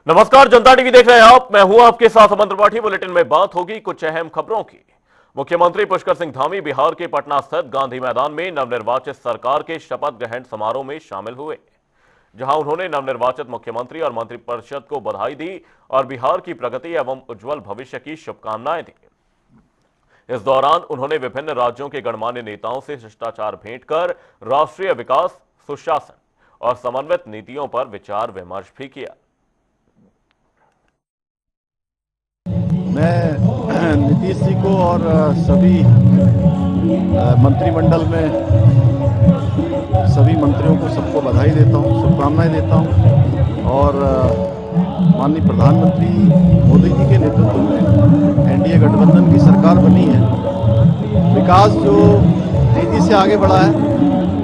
नमस्कार, जनता टीवी देख रहे हैं आप। मैं हूं आपके साथ अमन त्रिपाठी। बुलेटिन में बात होगी कुछ अहम खबरों की। मुख्यमंत्री पुष्कर सिंह धामी बिहार के पटना स्थित गांधी मैदान में नवनिर्वाचित सरकार के शपथ ग्रहण समारोह में शामिल हुए, जहां उन्होंने नवनिर्वाचित मुख्यमंत्री और मंत्रिपरिषद को बधाई दी और बिहार की प्रगति एवं उज्जवल भविष्य की शुभकामनाएं दी। इस दौरान उन्होंने विभिन्न राज्यों के गणमान्य नेताओं से शिष्टाचार भेंट कर राष्ट्रीय विकास, सुशासन और समन्वित नीतियों पर विचार विमर्श भी किया। मैं नीतीश जी को और सभी मंत्रिमंडल में सभी मंत्रियों को सबको बधाई देता हूं, शुभकामनाएं देता हूं और माननीय प्रधानमंत्री मोदी जी के नेतृत्व में एनडीए गठबंधन की सरकार बनी है। विकास जो तेजी से आगे बढ़ा है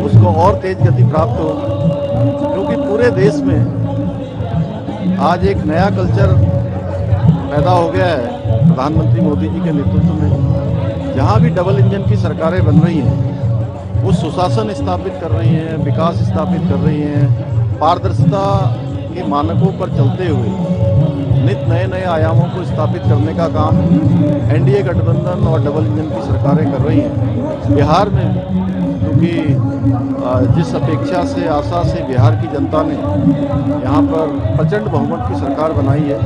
उसको और तेज गति प्राप्त हो, क्योंकि पूरे देश में आज एक नया कल्चर पैदा हो गया है प्रधानमंत्री मोदी जी के नेतृत्व में। जहां भी डबल इंजन की सरकारें बन रही हैं वो सुशासन स्थापित कर रही हैं, विकास स्थापित कर रही हैं, पारदर्शिता के मानकों पर चलते हुए नित नए नए आयामों को स्थापित करने का काम एनडीए गठबंधन और डबल इंजन की सरकारें कर रही हैं। बिहार में क्योंकि जिस अपेक्षा से, आशा से बिहार की जनता ने यहाँ पर प्रचंड बहुमत की सरकार बनाई है,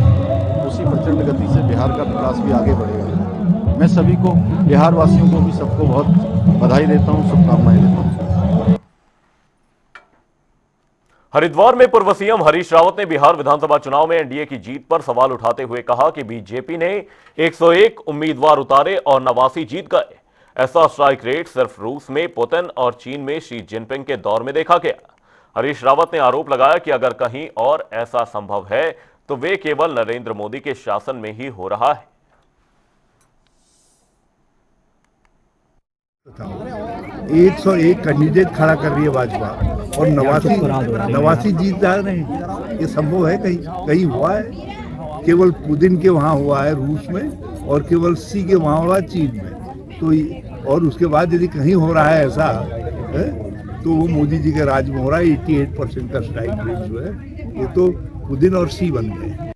उसी प्रचंड गति से बिहार का विकास भी आगे बढ़ेगा। मैं सभी को, बिहार वासियों को भी सबको बहुत बधाई देता हूँ, शुभकामनाएं देता हूँ। हरिद्वार में पूर्व सीएम हरीश रावत ने बिहार विधानसभा चुनाव में एनडीए की जीत पर सवाल उठाते हुए कहा कि बीजेपी ने 101 उम्मीदवार उतारे और 89 जीत गए। ऐसा स्ट्राइक रेट सिर्फ रूस में पुतिन और चीन में शी जिनपिंग के दौर में देखा गया। हरीश रावत ने आरोप लगाया कि अगर कहीं और ऐसा संभव है तो वे केवल नरेंद्र मोदी के शासन में ही हो रहा है। 101 कैंडिडेट खड़ा कर रही है भाजपा और नवासी जीत जा रहे हैं। ये संभव है? कहीं हुआ है? केवल पुतिन के वहां हुआ है रूस में, और केवल सी के वहां हुआ चीन में। तो और उसके बाद यदि कहीं हो रहा है ऐसा है, तो वो मोदी जी के राज में हो रहा है। 88% का स्ट्राइक रेट जो है, ये तो पुतिन और सी बन गए।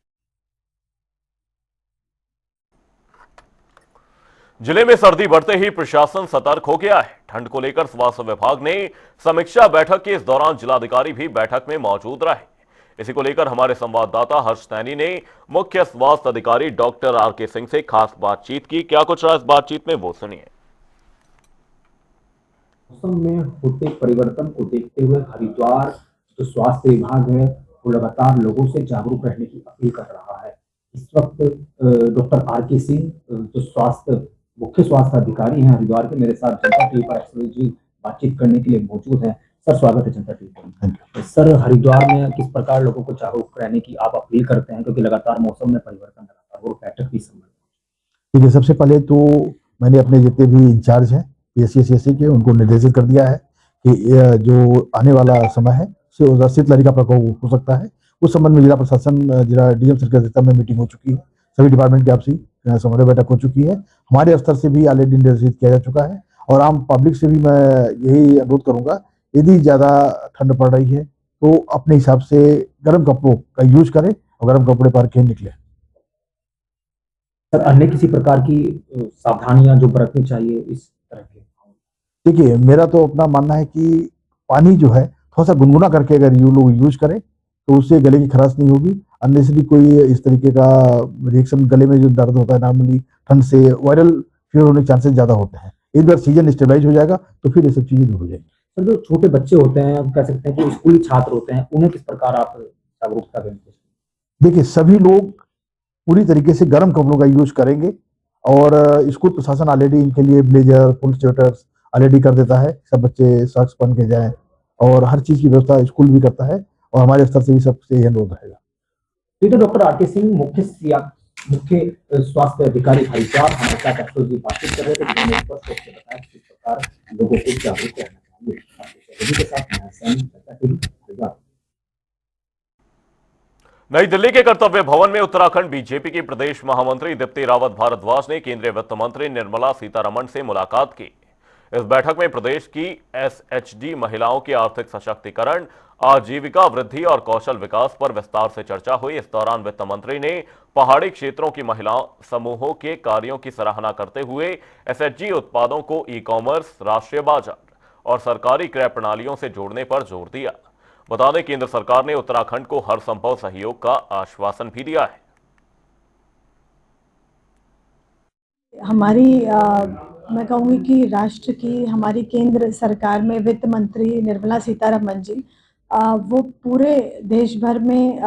जिले में सर्दी बढ़ते ही प्रशासन सतर्क हो गया है। ठंड को लेकर स्वास्थ्य विभाग ने समीक्षा बैठक के इस दौरान जिलाधिकारी भी बैठक में मौजूद रहे। इसी को लेकर हमारे संवाददाता हर्ष सैनी ने मुख्य स्वास्थ्य अधिकारी डॉक्टर आर.के. सिंह से खास बातचीत की। क्या कुछ रहा इस बातचीत में, वो सुनिए। मौसम में होते परिवर्तन को देखते हुए हरिद्वार जो स्वास्थ्य विभाग है वो लगातार लोगों से जागरूक रहने की अपील कर रहा है। इस वक्त डॉक्टर आर.के. सिंह जो मुख्य स्वास्थ्य अधिकारी हैं हरिद्वार के, मेरे साथ जनता टीवी पर एक्सक्लूसिव बातचीत करने के लिए मौजूद है। सर, स्वागत है जनता टीवी पर। सर, हरिद्वार में किस प्रकार लोगों को जागरूक रहने की आप अपील करते हैं, क्योंकि लगातार मौसम में परिवर्तन लगातार वो बैठक भी संभल। ठीक है, सबसे पहले तो मैंने अपने जितने भी इंचार्ज हैं PSC के, उनको निर्देशित कर दिया है कि जो आने वाला समय है उससे शीतलहरी का प्रकोप हो सकता है। उस संबंध में जिला प्रशासन, जिला डीएम सर के अध्यक्षता में मीटिंग हो चुकी है। सभी डिपार्टमेंट की आपसी समन्वय बैठक हो चुकी है। हमारे स्तर से भी ऑलरेडी निर्देशित किया जा चुका है और आम पब्लिक से भी मैं यही अनुरोध करूंगा, यदि ज्यादा ठंड पड़ रही है तो अपने हिसाब से गर्म कपड़ों का यूज करें और गर्म कपड़े पहन के निकले। सर, अन्य किसी प्रकार की सावधानियां जो बरतनी चाहिए इस तरह के? देखिए, मेरा तो अपना मानना है कि पानी जो है थोड़ा सा गुनगुना करके अगर लोग यूज करें तो उससे गले की खराश नहीं होगी। अननेसेसरी कोई इस तरीके का रिएक्शन, गले में जो दर्द होता है नॉर्मली ठंड से वायरल फीवर होने के चांसेस ज्यादा होते हैं। एक बार सीजन स्टेबलाइज हो जाएगा तो फिर ये सब चीजें दूर हो जाएंगी। सर, जो छोटे बच्चे होते हैं, कह सकते हैं कि स्कूली छात्र होते हैं, उन्हें किस प्रकार आप जागरूकता देंगे? देखिए, सभी लोग पूरी तरीके से गर्म कपड़ों का यूज करेंगे और स्कूल प्रशासन ऑलरेडी इनके लिए ब्लेजर, फुल स्वेटर्स ऑलरेडी कर देता है। सब बच्चे सॉक्स पहन के जाएं और हर चीज की व्यवस्था स्कूल भी करता है और हमारे स्तर से भी सबसे यह अनुरोध रहेगा। ठीक है, डॉक्टर आर.के. सिंह, मुख्य स्वास्थ्य अधिकारी हरिद्वार, हमारे साथ एक्सक्लूसिव बातचीत कर रहे थे। जिन्होंने स्पष्ट रूप से बताया किस प्रकार लोगों को जागरूक रहना चाहिए। के साथ नई दिल्ली के कर्तव्य भवन में उत्तराखंड बीजेपी की प्रदेश महामंत्री दीप्ति रावत भारद्वाज ने केंद्रीय वित्त मंत्री निर्मला सीतारमण से मुलाकात की। इस बैठक में प्रदेश की एसएचजी महिलाओं के आर्थिक सशक्तिकरण, आजीविका वृद्धि और कौशल विकास पर विस्तार से चर्चा हुई। इस दौरान वित्त मंत्री ने पहाड़ी क्षेत्रों की महिला समूहों के कार्यों की सराहना करते हुए एसएचजी उत्पादों को ई-कॉमर्स, राष्ट्रीय बाजार और सरकारी क्रय प्रणालियों से जोड़ने पर जोर दिया। बता दें, केंद्र सरकार ने उत्तराखंड को हर संभव सहयोग का आश्वासन भी दिया है। हमारी मैं कहूँगी कि राष्ट्र की हमारी केंद्र सरकार में वित्त मंत्री निर्मला सीतारमण जी वो पूरे देश भर में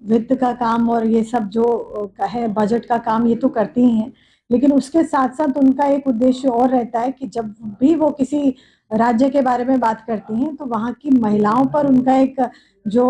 वित्त का काम और ये सब जो है बजट का काम ये तो करती ही हैं, लेकिन उसके साथ साथ उनका एक उद्देश्य और रहता है कि जब भी वो किसी राज्य के बारे में बात करती हैं तो वहाँ की महिलाओं पर उनका एक जो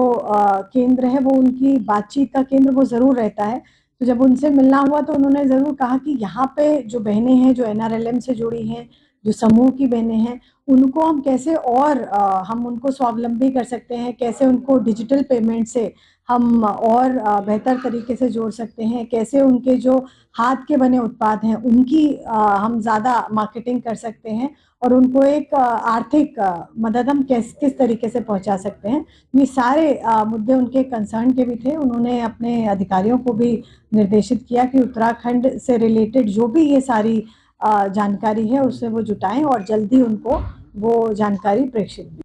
केंद्र है वो उनकी बातचीत का केंद्र वो ज़रूर रहता है। तो जब उनसे मिलना हुआ तो उन्होंने ज़रूर कहा कि यहाँ पे जो बहनें हैं जो एनआरएलएम से जुड़ी हैं, जो समूह की बहनें हैं, उनको हम कैसे और हम उनको स्वावलंबी कर सकते हैं, कैसे उनको डिजिटल पेमेंट से हम और बेहतर तरीके से जोड़ सकते हैं, कैसे उनके जो हाथ के बने उत्पाद हैं उनकी हम ज़्यादा मार्केटिंग कर सकते हैं और उनको एक आर्थिक मदद हम किस तरीके से पहुंचा सकते हैं। ये सारे मुद्दे उनके कंसर्न के भी थे। उन्होंने अपने अधिकारियों को भी निर्देशित किया कि उत्तराखंड से रिलेटेड जो भी ये सारी जानकारी है उससे वो जुटाएं और जल्दी उनको वो जानकारी प्रेषित की।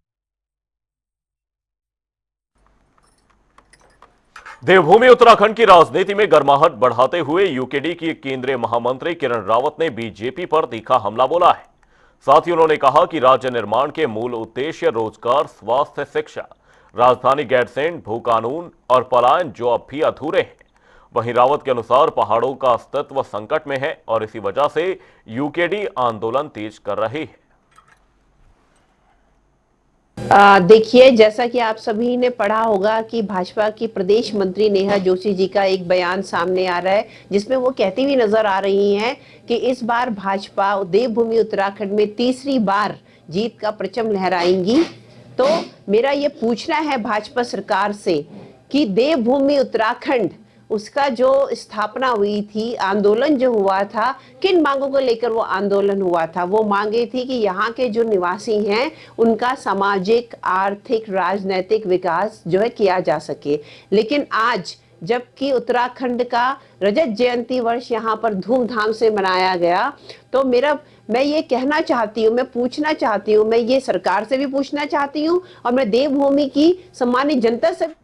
देवभूमि उत्तराखंड की राजनीति में गर्माहट बढ़ाते हुए यूकेडी की केंद्रीय महामंत्री किरण रावत ने बीजेपी पर तीखा हमला बोला है। साथ ही उन्होंने कहा कि राज्य निर्माण के मूल उद्देश्य रोजगार, स्वास्थ्य, शिक्षा, राजधानी गैरसैंण, भू कानून और पलायन जो अब भी अधूरे हैं। वहीं रावत के अनुसार पहाड़ों का अस्तित्व संकट में है और इसी वजह से यूकेडी आंदोलन तेज कर रही है। देखिए, जैसा कि आप सभी ने पढ़ा होगा कि भाजपा की प्रदेश मंत्री नेहा जोशी जी का एक बयान सामने आ रहा है जिसमें वो कहती हुई नजर आ रही हैं कि इस बार भाजपा देवभूमि उत्तराखंड में तीसरी बार जीत का परचम लहराएंगी। तो मेरा ये पूछना है भाजपा सरकार से कि देवभूमि उत्तराखंड उसका जो स्थापना हुई थी, आंदोलन जो हुआ था, किन मांगों को लेकर वो आंदोलन हुआ था? वो मांगे थी कि यहाँ के जो निवासी हैं उनका सामाजिक, आर्थिक, राजनैतिक विकास जो है किया जा सके। लेकिन आज जबकि उत्तराखंड का रजत जयंती वर्ष यहाँ पर धूमधाम से मनाया गया, तो मैं ये कहना चाहती हूँ, मैं पूछना चाहती हूँ, मैं ये सरकार से भी पूछना चाहती हूँ और मैं देवभूमि की सम्मानित जनता से।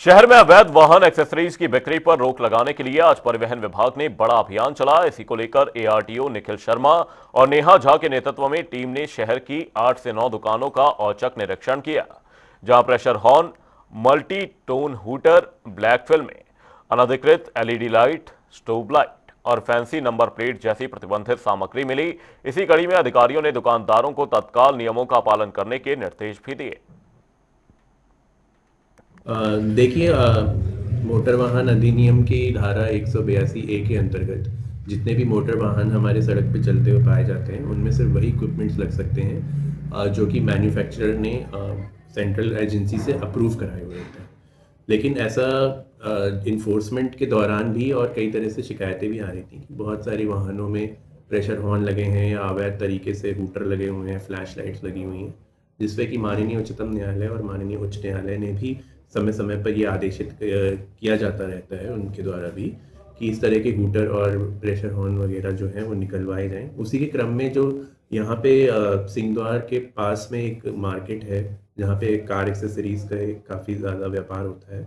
शहर में अवैध वाहन एक्सेसरीज की बिक्री पर रोक लगाने के लिए आज परिवहन विभाग ने बड़ा अभियान चलाया। इसी को लेकर एआरटीओ निखिल शर्मा और नेहा झा के नेतृत्व में टीम ने शहर की 8 से 9 दुकानों का औचक निरीक्षण किया, जहां pressure horn, multi tone hooter, black फिल्में, अनधिकृत एलईडी लाइट, स्टोव लाइट और फैंसी नंबर प्लेट जैसी प्रतिबंधित सामग्री मिली। इसी कड़ी में अधिकारियों ने दुकानदारों को तत्काल नियमों का पालन करने के निर्देश भी दिए। देखिए, मोटर वाहन अधिनियम की धारा 182A के अंतर्गत जितने भी मोटर वाहन हमारे सड़क पे चलते हुए पाए जाते हैं उनमें सिर्फ वही इक्विपमेंट्स लग सकते हैं जो कि मैन्युफैक्चरर ने सेंट्रल एजेंसी से अप्रूव कराए हुए होते हैं। लेकिन ऐसा इन्फोर्समेंट के दौरान भी और कई तरह से शिकायतें भी आ रही थी कि बहुत सारे वाहनों में प्रेशर हॉर्न लगे हैं या अवैध तरीके से हूटर लगे हुए हैं, फ्लैश लाइट्स लगी हुई हैं, जिसपे कि माननीय उच्चतम न्यायालय और माननीय उच्च न्यायालय ने भी समय समय पर ये आदेशित किया जाता रहता है उनके द्वारा भी कि इस तरह के हूटर और प्रेशर हॉर्न वगैरह जो हैं वो निकलवाए जाएं। उसी के क्रम में जो यहाँ पे सिंहद्वार के पास में एक मार्केट है जहाँ पे कार एक्सेसरीज का काफ़ी ज़्यादा व्यापार होता है,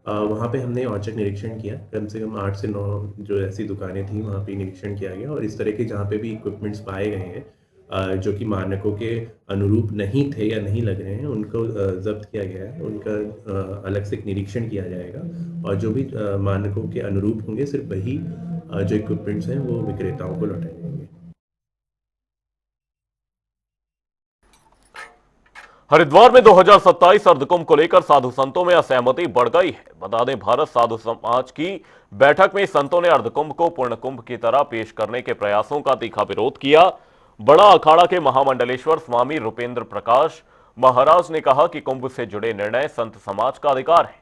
वहाँ पे हमने औचक निरीक्षण किया। कम से कम 8 से 9 जो ऐसी दुकानें थी वहाँ पे निरीक्षण किया गया और इस तरह के जहाँ पे भी इक्विपमेंट्स पाए गए हैं जो कि मानकों के अनुरूप नहीं थे या नहीं लग रहे हैं उनको जब्त किया गया है। उनका अलग से निरीक्षण किया जाएगा और जो भी मानकों के अनुरूप होंगे सिर्फ वही जो इक्विपमेंट्स हैं वो विक्रेताओं को लौटाए जाएंगे। हरिद्वार में 2027 अर्धकुंभ को लेकर साधु संतों में असहमति बढ़ गई है। बता दें, भारत साधु समाज की बैठक में संतों ने अर्धकुंभ को पूर्ण कुंभ की तरह पेश करने के प्रयासों का तीखा विरोध किया। बड़ा अखाड़ा के महामंडलेश्वर स्वामी रूपेंद्र प्रकाश महाराज ने कहा कि कुंभ से जुड़े निर्णय संत समाज का अधिकार है,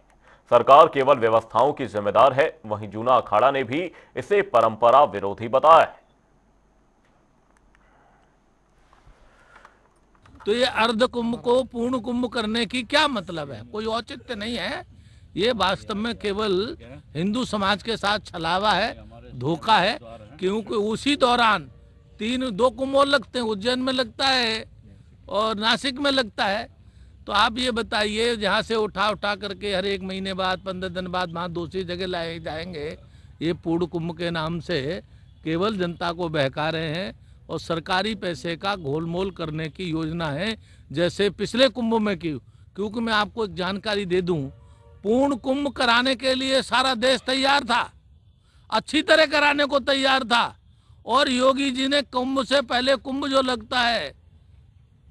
सरकार केवल व्यवस्थाओं की जिम्मेदार है। वहीं जूना अखाड़ा ने भी इसे परंपरा विरोधी बताया है। तो ये अर्ध कुंभ को पूर्ण कुंभ करने की क्या मतलब है? कोई औचित्य नहीं है। ये वास्तव में केवल हिंदू समाज के साथ छलावा है, धोखा है, क्योंकि उसी दौरान 2 कुंभ और लगते हैं। उज्जैन में लगता है और नासिक में लगता है। तो आप ये बताइए, जहाँ से उठा करके हर 1 महीने बाद 15 दिन बाद वहाँ दूसरी जगह लाए जाएंगे। ये पूर्ण कुंभ के नाम से केवल जनता को बहका रहे हैं और सरकारी पैसे का घोलमोल करने की योजना है, जैसे पिछले कुंभ में की। क्योंकि मैं आपको एक जानकारी दे दूं, पूर्ण कुंभ कराने के लिए सारा देश तैयार था, अच्छी तरह कराने को तैयार था। और योगी जी ने कुंभ से पहले कुंभ जो लगता है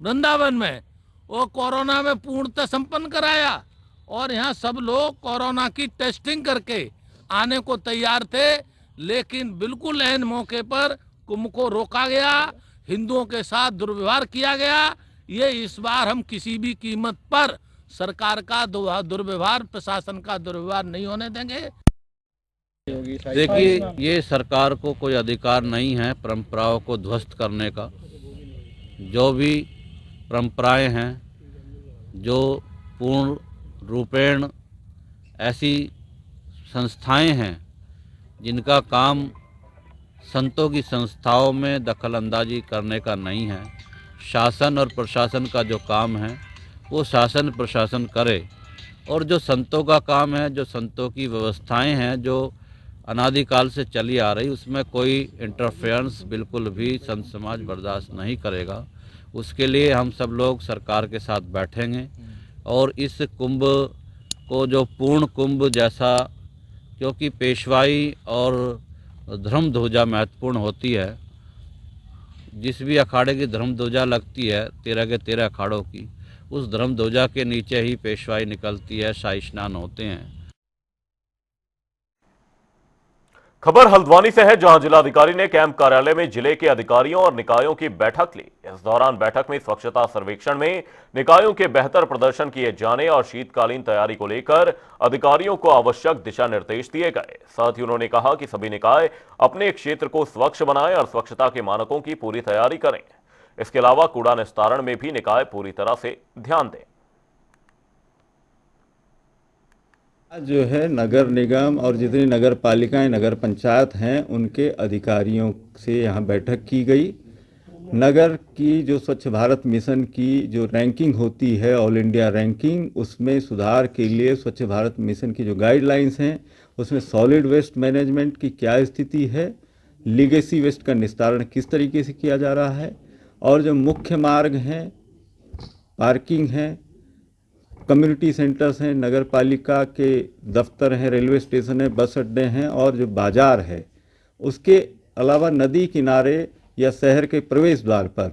वृंदावन में, वो कोरोना में पूर्णतः संपन्न कराया। और यहाँ सब लोग कोरोना की टेस्टिंग करके आने को तैयार थे, लेकिन बिल्कुल ऐन मौके पर कुंभ को रोका गया, हिंदुओं के साथ दुर्व्यवहार किया गया। ये इस बार हम किसी भी कीमत पर सरकार का दुर्व्यवहार, प्रशासन का दुर्व्यवहार नहीं होने देंगे। देखिए, ये सरकार को कोई अधिकार नहीं है परंपराओं को ध्वस्त करने का। जो भी परंपराएं हैं, जो पूर्ण रूपेण ऐसी संस्थाएं हैं जिनका काम संतों की संस्थाओं में दखलंदाजी करने का नहीं है, शासन और प्रशासन का जो काम है वो शासन प्रशासन करे। और जो संतों का काम है, जो संतों की व्यवस्थाएं हैं जो अनादिकाल से चली आ रही, उसमें कोई इंटरफेरेंस बिल्कुल भी संत समाज बर्दाश्त नहीं करेगा। उसके लिए हम सब लोग सरकार के साथ बैठेंगे और इस कुंभ को जो पूर्ण कुंभ जैसा, क्योंकि पेशवाई और धर्म ध्वजा महत्वपूर्ण होती है, जिस भी अखाड़े की धर्म ध्वजा लगती है 13 के 13 अखाड़ों की, उस धर्म ध्वजा के नीचे ही पेशवाई निकलती है, शाही स्नान होते हैं। खबर हल्द्वानी से है, जहां जिलाधिकारी ने कैंप कार्यालय में जिले के अधिकारियों और निकायों की बैठक ली। इस दौरान बैठक में स्वच्छता सर्वेक्षण में निकायों के बेहतर प्रदर्शन किए जाने और शीतकालीन तैयारी को लेकर अधिकारियों को आवश्यक दिशा निर्देश दिए गए। साथ ही उन्होंने कहा कि सभी निकाय अपने क्षेत्र को स्वच्छ बनाएं और स्वच्छता के मानकों की पूरी तैयारी करें। इसके अलावा कूड़ा निस्तारण में भी निकाय पूरी तरह से ध्यान दें। जो है नगर निगम और जितनी नगर पालिकाएं, नगर पंचायत हैं, उनके अधिकारियों से यहाँ बैठक की गई। नगर की जो स्वच्छ भारत मिशन की जो रैंकिंग होती है, ऑल इंडिया रैंकिंग, उसमें सुधार के लिए स्वच्छ भारत मिशन की जो गाइडलाइंस हैं, उसमें सॉलिड वेस्ट मैनेजमेंट की क्या स्थिति है, लीगेसी वेस्ट का निस्तारण किस तरीके से किया जा रहा है, और जो मुख्य मार्ग हैं, पार्किंग है, कम्युनिटी सेंटर्स हैं, नगर पालिका के दफ्तर हैं, रेलवे स्टेशन है, बस अड्डे हैं, और जो बाज़ार है, उसके अलावा नदी किनारे या शहर के प्रवेश द्वार पर,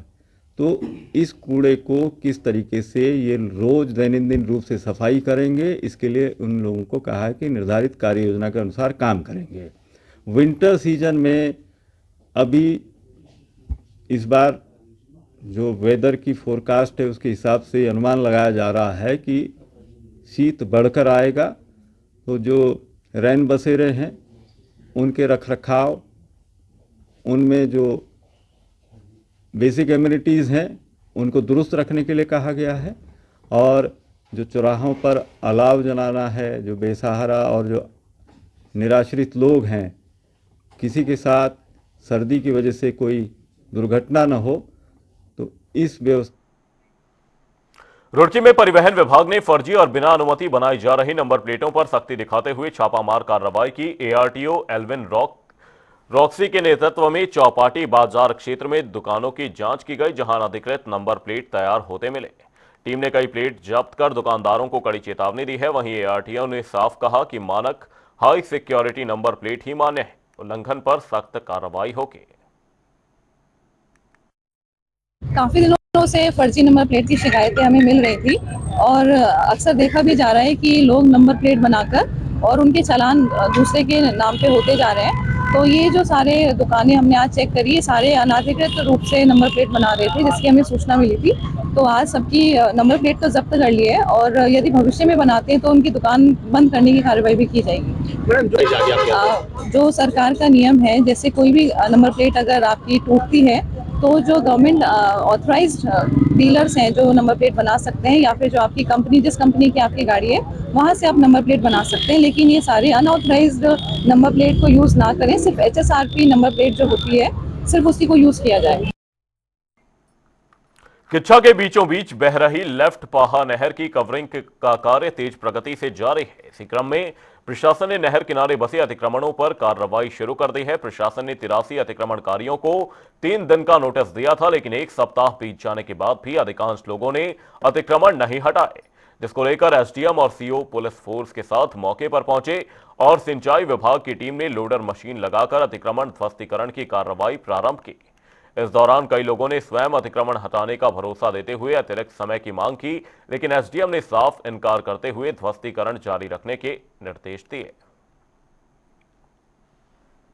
तो इस कूड़े को किस तरीके से ये रोज़ दैनंदिन रूप से सफाई करेंगे, इसके लिए उन लोगों को कहा है कि निर्धारित कार्य योजना के अनुसार काम करेंगे। विंटर सीजन में अभी इस बार जो वेदर की फोरकास्ट है उसके हिसाब से अनुमान लगाया जा रहा है कि शीत बढ़कर आएगा। तो जो रैन बसेरे हैं उनके रखरखाव, उनमें जो बेसिक एमिनिटीज़ हैं उनको दुरुस्त रखने के लिए कहा गया है। और जो चौराहों पर अलाव जलाना है, जो बेसहारा और जो निराश्रित लोग हैं, किसी के साथ सर्दी की वजह से कोई दुर्घटना न हो, तो इस व्यवस्था। रुड़की में परिवहन विभाग ने फर्जी और बिना अनुमति बनाई जा रही नंबर प्लेटों पर सख्ती दिखाते हुए छापामार कार्रवाई की। एआरटीओ एल्विन रॉक्सी के नेतृत्व में चौपाटी बाजार क्षेत्र में दुकानों की जांच की गई, जहां अनधिकृत नंबर प्लेट तैयार होते मिले। टीम ने कई प्लेट जब्त कर दुकानदारों को कड़ी चेतावनी दी है। वहीं एआरटीओ ने साफ कहा कि मानक हाई सिक्योरिटी नंबर प्लेट ही मान्य है, उल्लंघन पर सख्त कार्रवाई होगी। काफ़ी दिनों से फर्जी नंबर प्लेट की शिकायतें हमें मिल रही थी और अक्सर देखा भी जा रहा है कि लोग नंबर प्लेट बनाकर और उनके चालान दूसरे के नाम पे होते जा रहे हैं। तो ये जो सारे दुकानें हमने आज चेक करी, ये सारे अनाधिकृत रूप से नंबर प्लेट बना रहे थे, जिसकी हमें सूचना मिली थी। तो आज सबकी नंबर प्लेट तो जब्त कर ली है और यदि भविष्य में बनाते हैं तो उनकी दुकान बंद करने की कार्रवाई भी की जाएगी। जो सरकार का नियम है, जैसे कोई भी नंबर प्लेट अगर आपकी टूटती है तो जो गवर्नमेंट ऑथराइज्ड डीलर्स हैं जो नंबर प्लेट बना सकते हैं, या फिर जो आपकी कंपनी, जिस कंपनी की आपकी गाड़ी है वहाँ से आप नंबर प्लेट बना सकते हैं। लेकिन ये सारे अनऑथराइज्ड नंबर प्लेट को यूज़ ना करें, सिर्फ HSRP नंबर प्लेट जो होती है सिर्फ उसी को यूज़ किया जाए। किच्छा के बीचों बीच बह रही लेफ्ट पाहा नहर की कवरिंग का कार्य तेज प्रगति से जारी है। इसी क्रम में प्रशासन ने नहर किनारे बसे अतिक्रमणों पर कार्रवाई शुरू कर दी है। प्रशासन ने 83 अतिक्रमणकारियों को 3 दिन का नोटिस दिया था, लेकिन एक सप्ताह बीत जाने के बाद भी अधिकांश लोगों ने अतिक्रमण नहीं हटाए, जिसको लेकर एसडीएम और सीओ पुलिस फोर्स के साथ मौके पर पहुंचे और सिंचाई विभाग की टीम ने लोडर मशीन लगाकर अतिक्रमण ध्वस्तीकरण की कार्रवाई प्रारंभ की। इस दौरान कई लोगों ने स्वयं अतिक्रमण हटाने का भरोसा देते हुए अतिरिक्त समय की मांग की, लेकिन एसडीएम ने साफ इनकार करते हुए ध्वस्तीकरण जारी रखने के निर्देश दिए।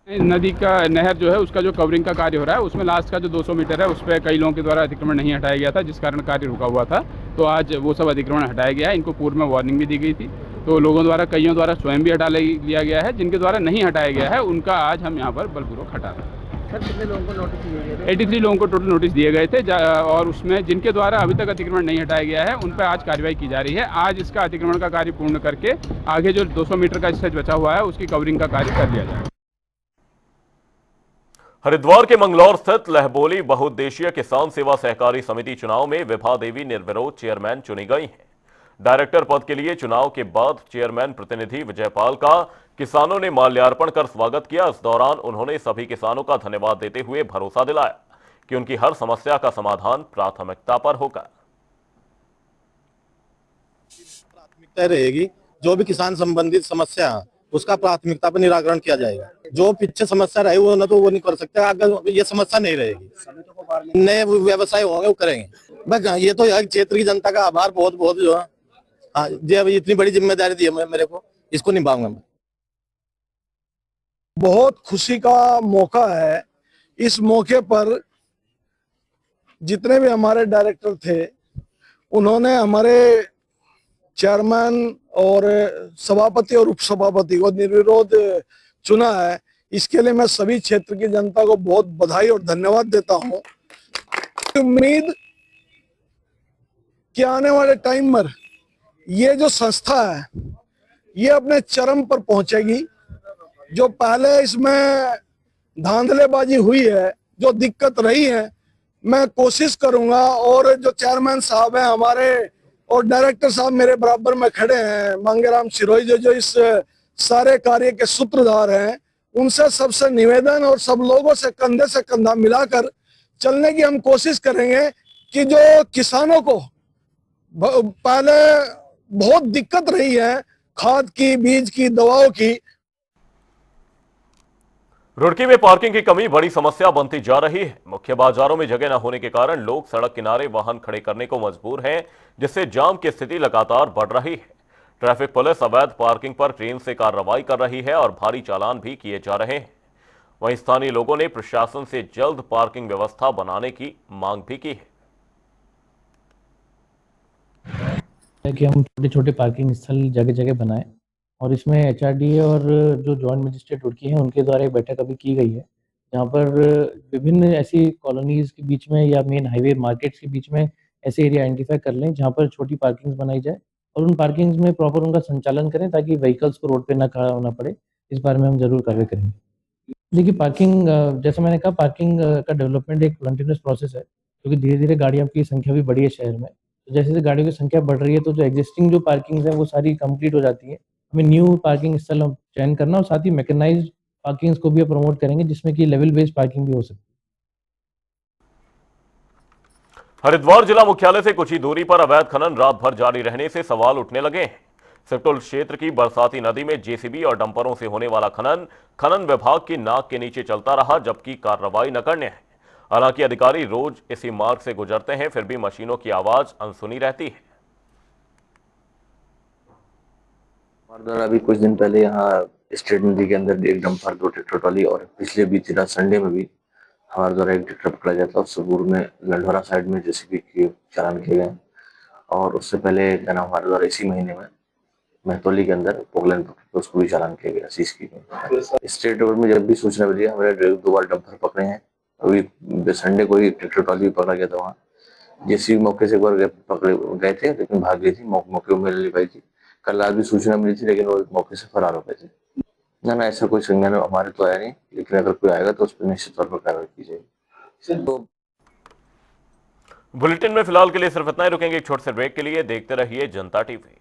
नदी का नहर जो है उसका जो कवरिंग का कार्य हो रहा है उसमें लास्ट का जो 200 मीटर है उस पर कई लोगों के द्वारा अतिक्रमण नहीं हटाया गया था, जिस कारण कार्य रुका हुआ था। तो आज वो सब अतिक्रमण हटाया गया है। इनको पूर्व में वार्निंग भी दी गई थी, तो लोगों द्वारा, कईयों द्वारा स्वयं भी हटा लिया गया है। जिनके द्वारा नहीं हटाया गया है उनका आज हम यहाँ पर बलपूर्वक हटा रहे हैं। सर, कितने लोगों को नोटिस दिए गए थे? 83 लोगों को टोटल नोटिस दिए गए थे और उसमें जिनके द्वारा अभी तक अतिक्रमण नहीं हटाया गया है उन पर आज कार्रवाई की जा रही है। आज इसका अतिक्रमण का कार्य पूर्ण करके आगे जो 200 मीटर का स्ट्रेच बचा हुआ है उसकी कवरिंग का कार्य कर लिया जाएगा। हरिद्वार के मंगलौर स्थित लहबोली बहुउद्देशीय किसान सेवा सहकारी समिति चुनाव में विभा देवी निर्विरोध चेयरमैन चुनी गई हैं। डायरेक्टर पद के लिए चुनाव के बाद चेयरमैन प्रतिनिधि विजयपाल का किसानों ने माल्यार्पण कर स्वागत किया। इस दौरान उन्होंने सभी किसानों का धन्यवाद देते हुए भरोसा दिलाया कि उनकी हर समस्या का समाधान प्राथमिकता पर होगा। प्राथमिकता रहेगी, जो भी किसान संबंधित समस्या उसका प्राथमिकता पर निराकरण किया जाएगा। जो पीछे समस्या रही वो न तो वो नहीं कर सकते, अगर ये समस्या नहीं रहेगी नए व्यवसाय होंगे वो करेंगे। बस ये तो क्षेत्र की जनता का आभार बहुत बहुत जो है। हाँ जी, अब इतनी बड़ी जिम्मेदारी दी है मेरे को, इसको निभाऊंगा मैं। बहुत खुशी का मौका है। इस मौके पर जितने भी हमारे डायरेक्टर थे उन्होंने हमारे चेयरमैन और सभापति और उपसभापति को निर्विरोध चुना है। इसके लिए मैं सभी क्षेत्र की जनता को बहुत बधाई और धन्यवाद देता हूं। उम्मीद कि आने वाले टाइम में ये जो संस्था है ये अपने चरम पर पहुंचेगी। जो पहले इसमें धांधलेबाजी हुई है, जो दिक्कत रही है, मैं कोशिश करूंगा और जो चेयरमैन साहब हैं हमारे और डायरेक्टर साहब मेरे बराबर में खड़े हैं, मांगेराम सिरोही जो इस सारे कार्य के सूत्रधार हैं, उनसे सबसे निवेदन और सब लोगों से कंधे से कंधा मिलाकर चलने की हम कोशिश करेंगे कि जो किसानों को पहले बहुत दिक्कत रही है खाद की, बीज की, दवाओं की। रुड़की में पार्किंग की कमी बड़ी समस्या बनती जा रही है। मुख्य बाजारों में जगह न होने के कारण लोग सड़क किनारे वाहन खड़े करने को मजबूर हैं, जिससे जाम की स्थिति लगातार बढ़ रही है। ट्रैफिक पुलिस अवैध पार्किंग पर ट्रेन से कार्रवाई कर रही है और भारी चालान भी किए जा रहे हैं। वहीं स्थानीय लोगों ने प्रशासन से जल्द पार्किंग व्यवस्था बनाने की मांग भी की है। कि हम छोटे छोटे पार्किंग स्थल जगह जगह बनाएं और इसमें HRDA और जो जॉइंट मजिस्ट्रेट रुड़की हैं उनके द्वारा एक बैठक अभी की गई है, जहाँ पर विभिन्न ऐसी कॉलोनीज के बीच में या मेन हाईवे मार्केट्स के बीच में ऐसे एरिया आइडेंटिफाई कर लें जहाँ पर छोटी पार्किंग्स बनाई जाए और उन पार्किंग्स में प्रॉपर उनका संचालन करें ताकि व्हीकल्स को रोड पे ना खड़ा होना पड़े। इस बारे में हम जरूर कार्य करेंगे। देखिए, पार्किंग जैसा मैंने कहा, पार्किंग का डेवलपमेंट एक कंटिन्यूस प्रोसेस है, क्योंकि धीरे धीरे गाड़ियों की संख्या भी बढ़ी है शहर में। तो जैसे जैसे गाड़ियों की संख्या बढ़ रही है तो जो एग्जिस्टिंग जो पार्किंग्स हैं वो सारी कंप्लीट हो जाती है। हमें न्यू पार्किंग स्थल हम चयन करना और साथ ही मैकेनाइज्ड पार्किंग्स को भी प्रमोट करेंगे, जिसमें कि लेवल बेस्ड पार्किंग भी हो सकती है। हरिद्वार जिला मुख्यालय से कुछ ही दूरी पर अवैध खनन रात भर जारी रहने से सवाल उठने लगे हैं। सिरटुल क्षेत्र की बरसाती नदी में जेसीबी और डंपरों से होने वाला खनन विभाग की नाक के नीचे चलता रहा, जबकि कार्रवाई न करने हैं। हालांकि अधिकारी रोज इसी मार्ग से गुजरते हैं, फिर भी मशीनों की आवाज अनसुनी रहती है। अभी कुछ दिन पहले यहाँ स्टेट नदी के अंदर एक डंपर, 2 ट्रैक्टर ट्रॉली और पिछले बीच रात संडे में भी हमारे द्वारा एक ट्रैक्टर पकड़ा गया था। सबूर में लंढोरा साइड में जेसीबी के चालान किए गए और उससे पहले हमारे द्वारा इसी महीने में महतौली के अंदर पोगलन तो उसको भी चालान किया गया, सीज की गई। स्टेट रोड में जब भी सूचना मिली, हमारे 2 बार डंपर पकड़े हैं अभी संडे को ही ट्रैक्टर ट्रॉली पकड़ा गया था वहाँ। जेसीबी मौके से एक बार पकड़े गए थे लेकिन भाग गई थी, मौके को मिल नहीं पाई थी। कल रात भी सूचना मिली थी लेकिन वो मौके से फरार हो गए थे। ना ऐसा कोई संज्ञान हमारे तो आया नहीं, लेकिन अगर कोई आएगा तो उस पर निश्चित तौर पर कार्रवाई की जाएगी। तो बुलेटिन में फिलहाल के लिए सिर्फ इतना ही, रुकेंगे एक छोटे से ब्रेक के लिए। देखते रहिए जनता टीवी।